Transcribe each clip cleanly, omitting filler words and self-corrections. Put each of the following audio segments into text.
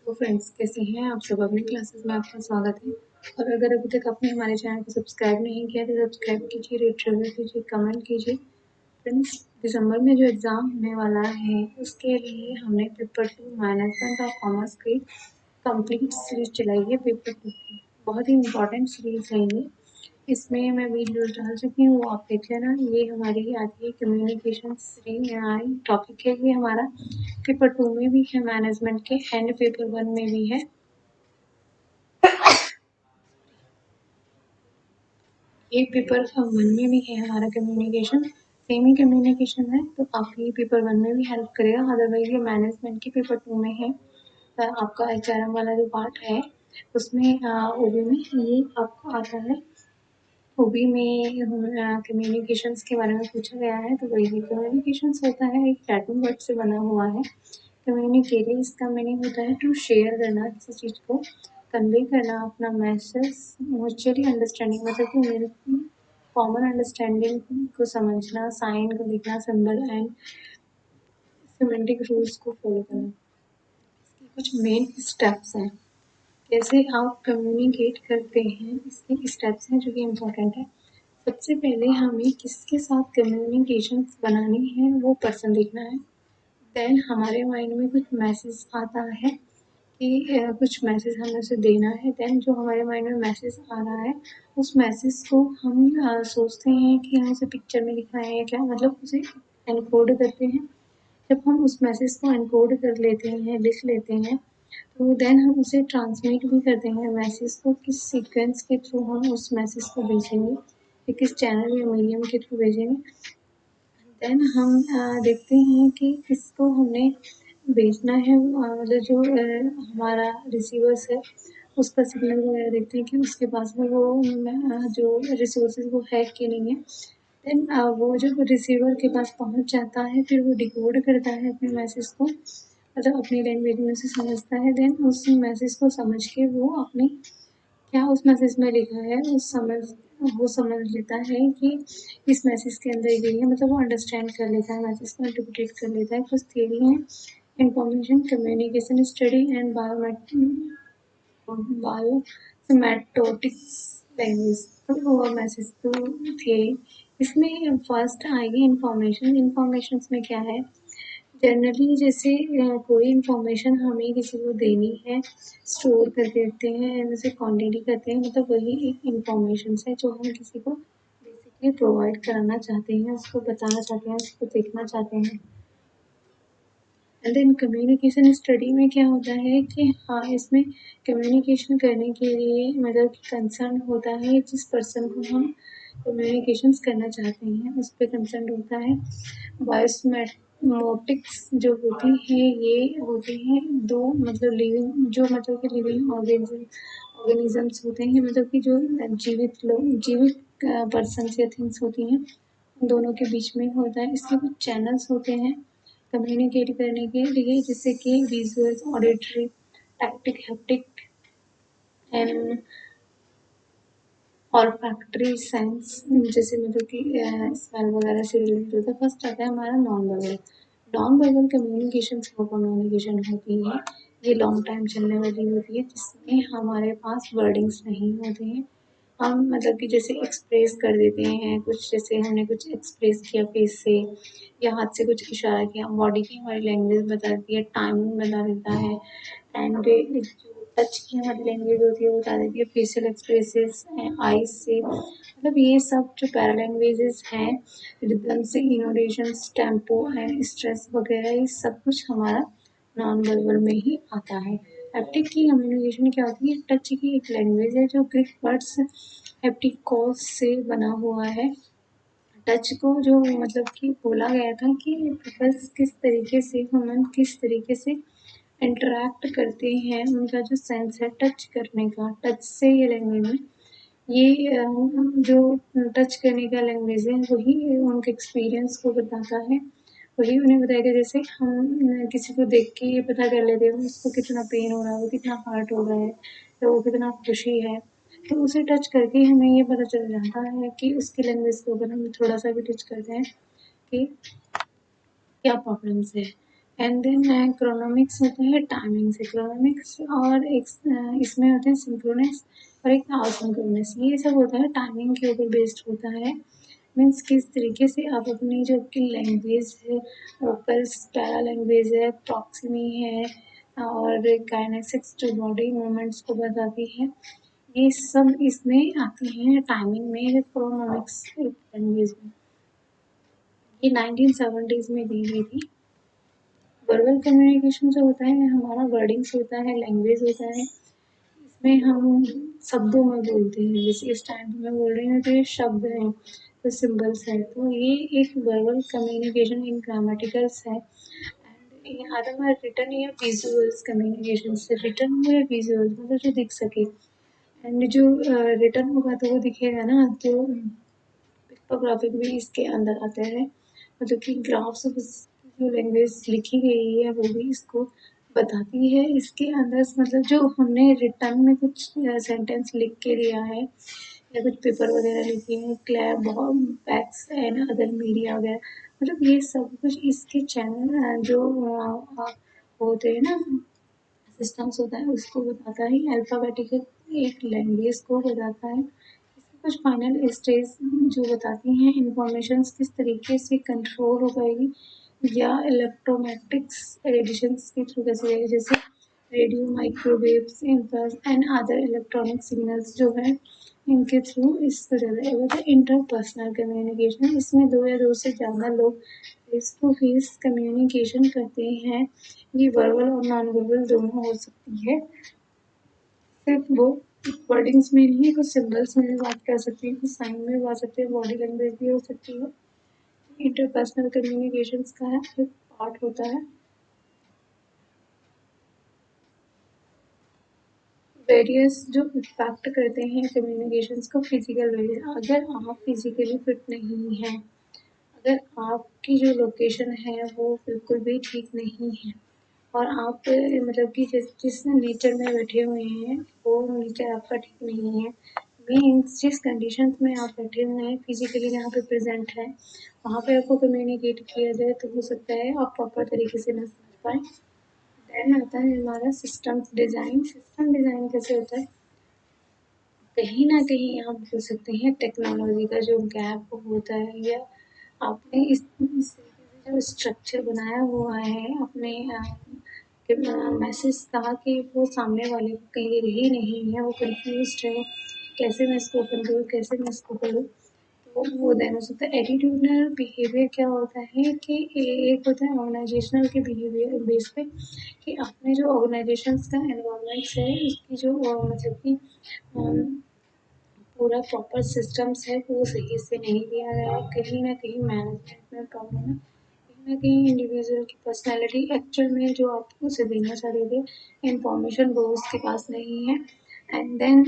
तो फ्रेंड्स कैसे हैं आप सब। अपनी क्लासेस में आपका स्वागत है। और अगर अभी तक आपने हमारे चैनल को सब्सक्राइब नहीं किया तो सब्सक्राइब कीजिए, रेट शेयर कीजिए, कमेंट कीजिए। फ्रेंड्स, दिसंबर में जो एग्ज़ाम होने वाला है उसके लिए हमने पेपर 2 मैनेजमेंट ऑफ कॉमर्स की कंप्लीट सीरीज चलाई है। पेपर 2 की बहुत ही इम्पोर्टेंट सीरीज है ये। इसमें मैं वीडियोस डाल चुकी हूँ, वो आप देख लेना। ये हमारी आती है कम्युनिकेशन सीरीज टॉपिक है ये हमारा। पेपर 2 में भी है मैनेजमेंट के, एंड पेपर 1 में भी है। ये पेपर 1 में भी है हमारा कम्युनिकेशन, सेम ही कम्युनिकेशन है, तो आपको ये पेपर 1 में भी हेल्प करेगा। अदरवाइज ये मैनेजमेंट के पेपर 2 में है। आपका एचआरएम वाला जो पार्ट है उसमें ओबी में ये आपको आता है। ओबी में कम्युनिकेशंस के बारे में पूछा गया है, तो वही कम्युनिकेशंस होता है एक लैटिन वर्ड से बना हुआ है। कम्युनिकेटिंग, इसका मीनिंग होता है टू शेयर करना, किसी चीज़ को कन्वे करना, अपना मैसेज, म्यूचुअली अंडरस्टैंडिंग मतलब कि कॉमन अंडरस्टैंडिंग को समझना, साइन को लिखना, सिंबल एंड सिमेंटिक रूल्स को फॉलो करना। इसके कुछ मेन स्टेप्स हैं, कैसे आप कम्युनिकेट करते हैं, इसके स्टेप्स हैं जो कि इम्पोर्टेंट है। सबसे पहले हमें किसके साथ कम्युनिकेशन बनानी है वो पर्सन देखना है। देन हमारे माइंड में कुछ मैसेज आता है कि कुछ मैसेज हमें उसे देना है। देन जो हमारे माइंड में मैसेज आ रहा है उस मैसेज को हम सोचते हैं कि हम उसे पिक्चर में दिखाएं या क्या, मतलब उसे एनकोड करते हैं। जब हम उस मैसेज को एनकोड कर लेते हैं, लिख लेते हैं, तो देन हम उसे ट्रांसमिट भी करते हैं। मैसेज को किस सीक्वेंस के थ्रू हम उस मैसेज को भेजेंगे या किस चैनल या मीडियम के थ्रू भेजेंगे। देन हम देखते हैं कि किसको हमने भेजना है, मतलब जो हमारा रिसीवर्स है उसका सिग्नल वगैरह देखते हैं कि उसके पास में वो जो रिसोर्सेज वो है कि नहीं है। देन वो जब रिसीवर के पास पहुंच जाता है फिर वो डिकोड करता है अपने मैसेज को, मतलब अपनी लैंग्वेज में उसे समझता है। देन उस मैसेज को समझ के वो अपनी क्या उस मैसेज में लिखा है वो समझ लेता है कि इस मैसेज के अंदर ये है, मतलब वो अंडरस्टैंड कर लेता है, मैसेज को इंटरप्रेट कर लेता है। कुछ थियरी है इंफॉर्मेशन कम्युनिकेशन स्टडी एंड बायोमेटोटिक्स लैंग्वेज, तो वो मैसेज तो थियरी। इसमें फर्स्ट आएगी इंफॉर्मेशन। इंफॉर्मेशन में क्या है, जनरली जैसे कोई इंफॉर्मेशन हमें किसी को देनी है, स्टोर करके रखते हैं, जैसे क्वांटिटी करते हैं, मतलब वही एक इंफॉर्मेशन है जो हम किसी को बेसिकली प्रोवाइड कराना चाहते हैं, उसको बताना चाहते हैं, उसको देखना चाहते हैं। एंड देन कम्युनिकेशन स्टडी में क्या होता है कि हाँ, इसमें कम्युनिकेशन करने के लिए मतलब कंसर्न होता है जिस पर्सन को हम कम्युनिकेशन करना चाहते हैं उस पर कंसर्न होता है। बायोस्मोटिक्स जो होती है ये होते हैं दो, मतलब लिविंग जो मतलब कि लिविंग ऑर्गेनिजम्स होते हैं, मतलब कि जो जीवित लोग, जीवित पर्सन या थिंग्स होती हैं, दोनों के बीच में होता है। इसके कुछ चैनल्स होते हैं कम्युनिकेट करने के लिए, जैसे कि visuals, auditory, tactic, haptic and olfactory sense, जैसे मतलब कि स्मेल वगैरह से रिलेटेड होता है। फर्स्ट आता है हमारा non verbal. Non verbal communication वो कम्युनिकेशन होती है, ये लॉन्ग टाइम चलने वाली होती है, जिसमें हमारे पास वर्डिंग्स नहीं होते हैं। हम मतलब कि जैसे एक्सप्रेस कर देते हैं कुछ, जैसे हमने कुछ एक्सप्रेस किया फेस से या हाथ से कुछ इशारा किया, बॉडी की हमारी लैंग्वेज बता देती है, टाइमिंग बता देता है, एंड जो टच की हमारी लैंग्वेज होती है वो बता देती है, फेशियल एक्सप्रेसेस, आईज से, मतलब ये सब जो पैरा लैंग्वेजेस हैं, रिदम से, इनोडेशन, टेम्पो एंड स्ट्रेस वगैरह, ये सब कुछ हमारा नॉन वर्बल में ही आता है। हैप्टिक की कम्युनिकेशन क्या होती है, टच की एक लैंग्वेज है जो ग्रीक वर्ड्स हैप्टिकोस से बना हुआ है। टच को जो मतलब कि बोला गया था कि बस किस तरीके से ह्यूमन किस तरीके से इंटरेक्ट करते हैं, उनका जो सेंस है टच करने का, टच से ये लैंग्वेज में, ये जो टच करने का लैंग्वेज है वही उनके एक्सपीरियंस को बताता है। वही उन्हें बताएगा, जैसे हम किसी को देख के ये पता कर लेते हैं उसको कितना पेन हो रहा है, वो कितना हर्ट हो रहा है या वो कितना खुशी है, तो उसे टच करके हमें ये पता चल जाता है कि उसकी लैंग्वेज को अगर हम थोड़ा सा भी टच करते हैं कि क्या प्रॉब्लम्स है। एंड देन क्रोनोमिक्स होता है टाइमिंग से। क्रोनोमिक्स और इसमें होते हैं सिंक्रोनस और एक असिंक्रोनस। ये सब होता है टाइमिंग के ऊपर बेस्ड होता है। मीन्स किस तरीके से आप अपनी जो आपकी लैंग्वेज है, वोकल्स, पैरा लैंग्वेज है, प्रॉक्सिमी है और काइनेसिक्स जो बॉडी मूवमेंट्स को बताती है, ये सब इसमें आती हैं टाइमिंग में, क्रोनोमिक्स लैंग्वेज में। ये 1970s में दी गई थी। वर्बल कम्युनिकेशन जो होता है हमारा वर्डिंग्स होता है, लैंग्वेज होता है, इसमें हम शब्दों में बोलते हैं। जैसे इस टाइम पे मैं बोल रही हूँ तो ये शब्द हैं, तो सिंबल्स हैं, तो ये एक वर्बल कम्युनिकेशन इन ग्रामेटिकल्स है। एंड अदर में रिटर्न या विजुअल्स कम्युनिकेशन से, रिटर्न या विजुअल्स मतलब जो दिख सके। एंड जो रिटर्न होगा तो वो दिखेगा ना, तो पिक्टोग्राफिक भी इसके अंदर आते हैं, मतलब कि ग्राफ्स जो लैंग्वेज लिखी गई है वो भी इसको बताती है। इसके अंदर मतलब जो हमने रिटर्न में कुछ सेंटेंस लिख के दिया है या कुछ पेपर वगैरह लिखे हैं, क्लैब बैक्स एंड अदर मीडिया वगैरह, मतलब ये सब कुछ इसके चैनल जो होते हैं ना, सिस्टम्स होता है उसको बताता है। अल्फ़ाबेटिकल एक लैंग्वेज को बताता है। इसकी कुछ फाइनल स्टेज जो बताती हैं इन्फॉर्मेशंस किस तरीके से कंट्रोल हो पाएगी या इलेक्ट्रोमैग्नेटिक्स एडिशंस के थ्रू कैसे जाएगी, जैसे radio, microwaves, impulse and other electronic signals जो है इनके थ्रू इसको ज़्यादा होता है। इंटरपर्सनल कम्युनिकेशन, इसमें दो या दो से ज़्यादा लोग फेस टू फेस कम्युनिकेशन करते हैं। ये वर्बल और नॉन वर्बल दोनों हो सकती है। सिर्फ वो वर्डिंग्स में नहीं, कुछ सिंबल्स में भी बात कर सकती है, कुछ साइन में भी बात सकती है, बॉडी लैंग्वेज भी हो सकती है। इंटरपर्सनल कम्युनिकेशंस का है एक पार्ट होता है। वेरियस जो इम्पैक्ट करते हैं कम्युनिकेशंस को, फिजिकल वेरियस, अगर आप फिजिकली फिट नहीं हैं, अगर आपकी जो लोकेशन है वो बिल्कुल भी ठीक नहीं है और आप मतलब कि जिस नेचर में बैठे हुए हैं वो नेचर आपका ठीक नहीं है, मीन्स जिस कंडीशन में आप बैठे हुए हैं फिजिकली जहाँ पे प्रेजेंट है वहाँ पे आपको कम्युनिकेट किया जाए तो हो सकता है आप प्रॉपर तरीके से ना समझ पाए। देन आता है हमारा सिस्टम डिज़ाइन। सिस्टम डिज़ाइन कैसे होता है, कहीं ना कहीं आप बोल सकते हैं टेक्नोलॉजी का जो गैप होता है, या आपने इस तरीके से जो स्ट्रक्चर बनाया हुआ है अपने मैसेज का कि वो सामने वाले को क्लियर ही नहीं है, वो कंफ्यूज है कैसे मैं इसको ओपन करूँ, कैसे मैं इसको करूँ, तो वो देन हो सकता है। एटीट्यूडनल बिहेवियर क्या होता है कि एक होता है ऑर्गेनाइजेशनल के बिहेवियर बेस पे, कि आपने जो ऑर्गेनाइजेशन का एनवायरमेंट्स है उसकी जो मतलब कि पूरा प्रॉपर सिस्टम्स है वो सही से नहीं दिया गया है, कहीं ना कहीं मैनेजमेंट में प्रॉब्लम है, कहीं ना कहीं इंडिविजुअल की पर्सनैलिटी एक्चुअल में जो आपको उसे देना चाह रहे थे इंफॉर्मेशन वो उसके पास नहीं है। एंड देन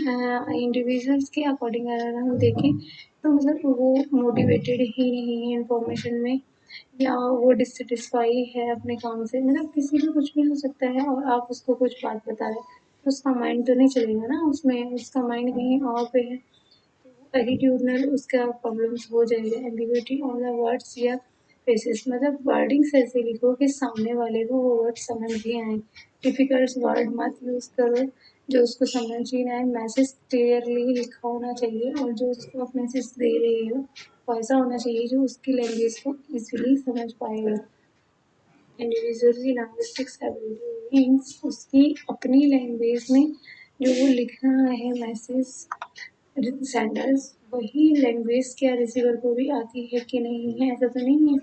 इंडिविजुअल्स के अकॉर्डिंग अगर हम देखें तो मतलब वो मोटिवेटेड ही नहीं है इंफॉर्मेशन में, या वो डिससेटिस्फाई है अपने काम से, मतलब किसी भी कुछ भी हो सकता है और आप उसको कुछ बात बता रहे तो उसका माइंड तो नहीं चलेगा ना उसमें, उसका माइंड कहीं और पे है, एटीट्यूडनल उसका प्रॉब्लम्स हो जाएगा। एम्बिग्युइटी ऑन द वर्ड्स या फेसेस, मतलब वर्डिंग्स ऐसे लिखो कि सामने वाले को वो वर्ड समझ भी आए। डिफिकल्ट वर्ड मत यूज़ करो जो उसको समझ ही ना आए। मैसेज क्लियरली लिखा होना चाहिए और जो उसको आप मैसेज दे रहे हो वो ऐसा होना चाहिए जो उसकी लैंग्वेज को इजीली समझ पाएगा। इंडिविजुअल की लिंग्विस्टिक्स एबिलिटी मीन्स उसकी अपनी लैंग्वेज में जो वो लिख रहा है मैसेज सेंडर्स, वही लैंग्वेज क्या रिसीवर को भी आती है कि नहीं है। ऐसा तो नहीं है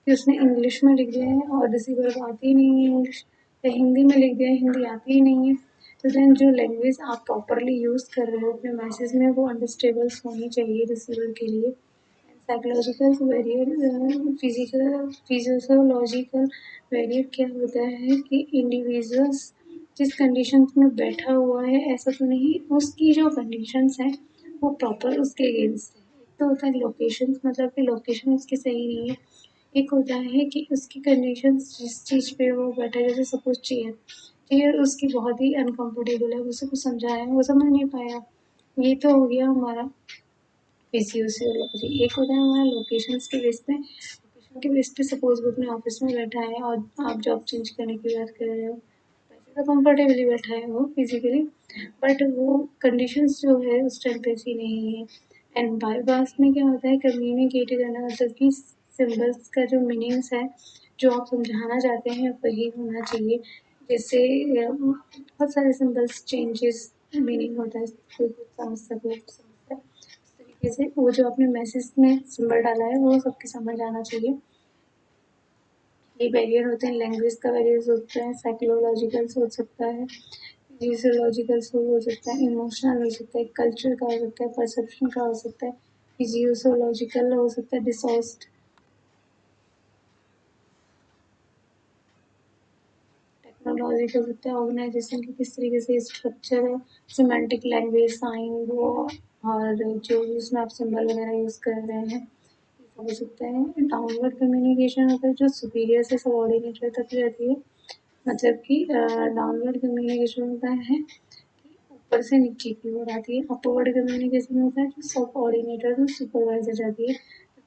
कि उसने इंग्लिश में लिख दिया है और रिसीवर को आती ही नहीं है इंग्लिश, या हिंदी में लिख दिया है हिंदी आती ही नहीं है। तो देन जो लैंग्वेज आप प्रॉपरली यूज़ कर रहे हो अपने मैसेज में वो अंडरस्टेबल होनी चाहिए रिसीवर के लिए। साइकोलॉजिकल वेरिएंट, फिजियोलॉजिकल वेरिएंट क्या होता है कि इंडिविजुअल्स जिस कंडीशन में बैठा हुआ है ऐसा तो नहीं, उसकी जो कंडीशंस हैं वो प्रॉपर उसके अगेंस्ट है। एक तो होता है लोकेशन, मतलब कि लोकेशन उसकी सही नहीं है। एक होता है कि उसकी कंडीशन जिस चीज़ पे वो बैठा है, जैसे सपोज चेयर, चेयर उसकी बहुत ही अनकंफर्टेबल है, उसे कुछ समझाया वो समझ नहीं पाया। ये तो हो गया हमारा फिजियोलॉजी। एक होता है हमारा लोकेशंस के बेस पे, कि इस पे सपोज वो अपने ऑफिस में बैठा है और आप जॉब चेंज करने की बात कर रहे हो, वैसे तो कंफर्टेबली बैठा है वो फिजिकली, बट वो कंडीशंस जो है उस टाइम पे ऐसी नहीं है। एंड बाईपास में क्या होता है, कम्युनिकेट करना, मतलब कि सिंबल्स का जो मीनिंग्स है, जो आप समझाना चाहते हैं वही होना चाहिए। जैसे बहुत सारे सिंबल्स चेंजेस मीनिंग होता है, कोई कुछ समझ सके कुछ समझता है, उस तरीके से वो जो आपने मैसेज में सिंबल डाला है वो सबके समझ आना चाहिए। ये बैरियर होते हैं, लैंग्वेज का बैरियर होता है, साइकोलॉजिकल हो सकता है, फिजियोलॉजिकल हो सकता है, इमोशनल हो सकता है, कल्चर का हो सकता है, परसेप्शन का हो सकता है, फिजियोलॉजिकल हो सकता है, डिसोस्ट, टेक्नोलॉजी का हो सकता है, ऑर्गेनाइजेशन की किस तरीके से स्ट्रक्चर है, सिमेंटिक लैंग्वेज, साइन वो, और जो उसमें आप सिंबल वगैरह यूज़ कर रहे हैं, ये सब हो सकता है। डाउनवर्ड कम्युनिकेशन होता है जो सुपीरियर से सबऑर्डिनेट तक रहती है, मतलब कि डाउनवर्ड कम्युनिकेशन होता है ऊपर से नीचे की ओर आती है, अपवर्ड कम्युनिकेशन होता है जो सब ऑर्डिनेटर से सुपरवाइजर जाती है,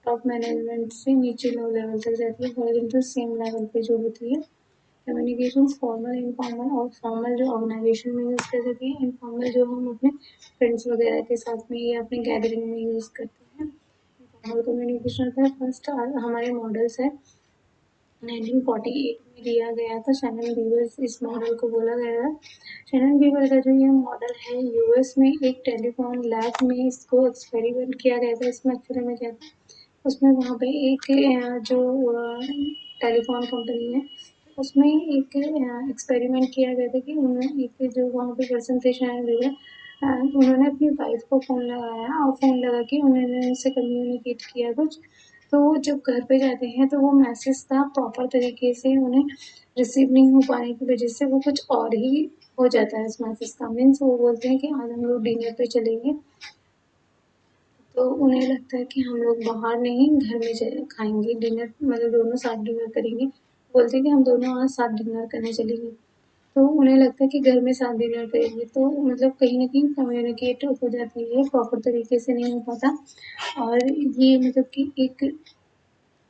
टॉप मैनेजमेंट से नीचे लो लेवल तक जाती है, हॉरिजॉन्टल सेम लेवल पे जो होती है। कम्युनिकेशन फॉर्मल, इनफॉर्मल, और फॉर्मल जो ऑर्गेनाइजेशन में यूज़ कर सकते हैं, इनफॉर्मल जो हम अपने फ्रेंड्स वगैरह के साथ में या अपने गैदरिंग में यूज़ करते हैं। इनफॉर्मल कम्युनिकेशन होता है, फर्स्ट हमारे मॉडल्स है 1948 में दिया गया था, शैनन बीवर इस मॉडल को बोला गया था। शैनन बीवर का जो ये मॉडल है यूएस में एक टेलीफोन लैब में इसको एक्सपेरिमेंट किया गया था। इसमें एक्चुअली में क्या था, उसमें वहाँ पे एक जो टेलीफोन कंपनी है उसमें एक एक्सपेरिमेंट किया गया था कि उन्होंने एक जो वहाँ पे पर्सन थे शैनन बीवर, उन्होंने अपनी वाइफ को फ़ोन लगाया और फ़ोन लगा के उन्होंने उनसे कम्युनिकेट किया कुछ, तो वो जब घर पे जाते हैं तो वो मैसेज था प्रॉपर तरीके से उन्हें रिसीव नहीं हो पाने की वजह से वो कुछ और ही हो जाता है उस मैसेज का। मीन्स वो बोलते हैं कि आज हम लोग डिनर पे चलेंगे, तो उन्हें लगता है कि हम लोग बाहर नहीं घर में खाएंगे डिनर, मतलब दोनों साथ डिनर करेंगे, बोलते हैं कि हम दोनों आज साथ डिनर करने चलेंगे, तो उन्हें लगता है कि घर में साथ डिनर करेंगे, तो मतलब कहीं ना कहीं कम्युनिकेट हो जाती है, प्रॉपर तरीके से नहीं हो पाता। और ये मतलब कि एक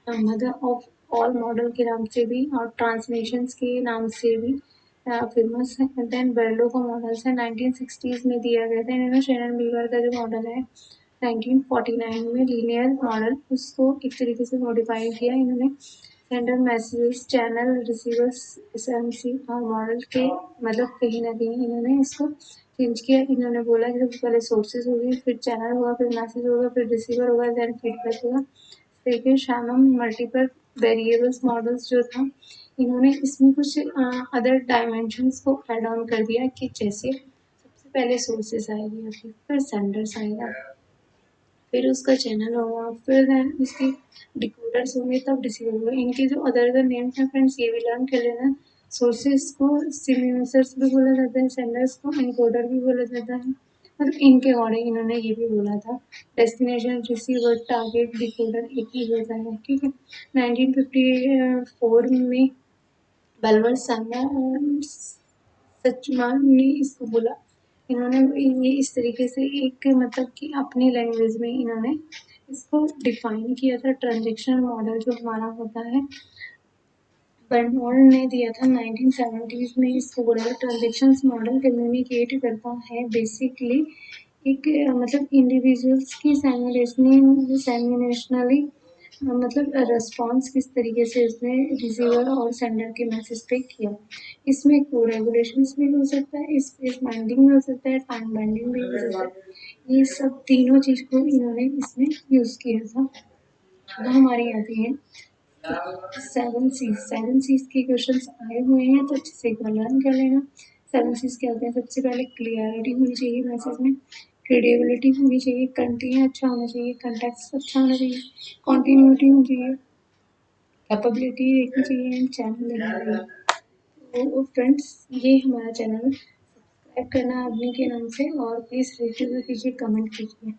मदर ऑफ ऑल मॉडल के नाम से भी और ट्रांसलेशंस के नाम से भी फेमस है। देन बेर्लो का मॉडल है 1960s में दिया गया था। इन्होंने शेरन बीवर का जो मॉडल है 1949 में लीनियर मॉडल उसको एक तरीके से मॉडिफाई किया इन्होंने, sender messages channel receivers SMC और मॉडल के, मतलब कहीं ना कहीं इन्होंने इसको चेंज किया। इन्होंने बोला कि सबसे पहले सोर्सेज होगी, फिर चैनल होगा, फिर मैसेज होगा, फिर रिसीवर होगा, देन फीडबैक होगा। लेकिन शैनन मल्टीपल वेरिएबल्स मॉडल्स जो था, इन्होंने इसमें कुछ अदर डायमेंशंस को ऐड ऑन कर दिया कि जैसे सबसे पहले सोर्सेस आएगी आपकी, फिर सेंडर्स आएगा, फिर उसका चैनल होगा, फिर उसकी डिकोडर्स होंगे, तब रिसीवर होगा। इनके जो अदर अदर नेम्स हैं फ्रेंड्स ये भी लर्न कर लेना। सोर्सेस को सिग्नेचर्स भी बोला जाता है, सेंडर्स को एनकोडर भी बोला जाता है, मतलब इनके अकॉर्डिंग इन्होंने ये भी बोला था। डेस्टिनेशन रिसीवर टारगेट डिकोडर एक ही होता है, ठीक है। 1954 में बलवर सान्या सचमान ने इसको बोला, इन्होंने ये इस तरीके से एक मतलब कि अपनी लैंग्वेज में इन्होंने इसको डिफाइन किया था। ट्रांजेक्शन मॉडल जो हमारा होता है बर्नौल्ड ने दिया था 1970s में, इसको बोला ट्रांजेक्शन्स मॉडल कम्युनिकेट करता है बेसिकली एक मतलब इंडिविजुअल्स की सैमिनेशनली मतलब रिस्पॉन्स किस तरीके से उसने रिसीवर और सेंडर के मैसेज पे किया। इसमें को रेगुलेशंस भी हो सकता है, स्पेस बाइंडिंग भी हो सकता है, टाइम बाइंडिंग भी हो सकता है, ये सब तीनों चीज़ को इन्होंने इसमें यूज़ किया था। अब हमारी आती है 7 C's। 7 C's के क्वेश्चन आए हुए हैं तो अच्छे से एक बार लर्न कर लेना। 7 C's क्या होते हैं, सबसे पहले क्लियरिटी होनी चाहिए मैसेज में, क्रेडिबिलिटी होनी चाहिए, कंटेंट अच्छा होना चाहिए, कंटेक्स्ट अच्छा होना चाहिए, कॉन्टिन्यूटी होनी चाहिए, कैपेबिलिटी देखनी चाहिए एंड चैनल देखना चाहिए। तो फ्रेंड्स ये हमारा चैनल सब्सक्राइब करना आदमी के नाम से, और प्लीज़ रिव्यू कीजिए, कमेंट कीजिए।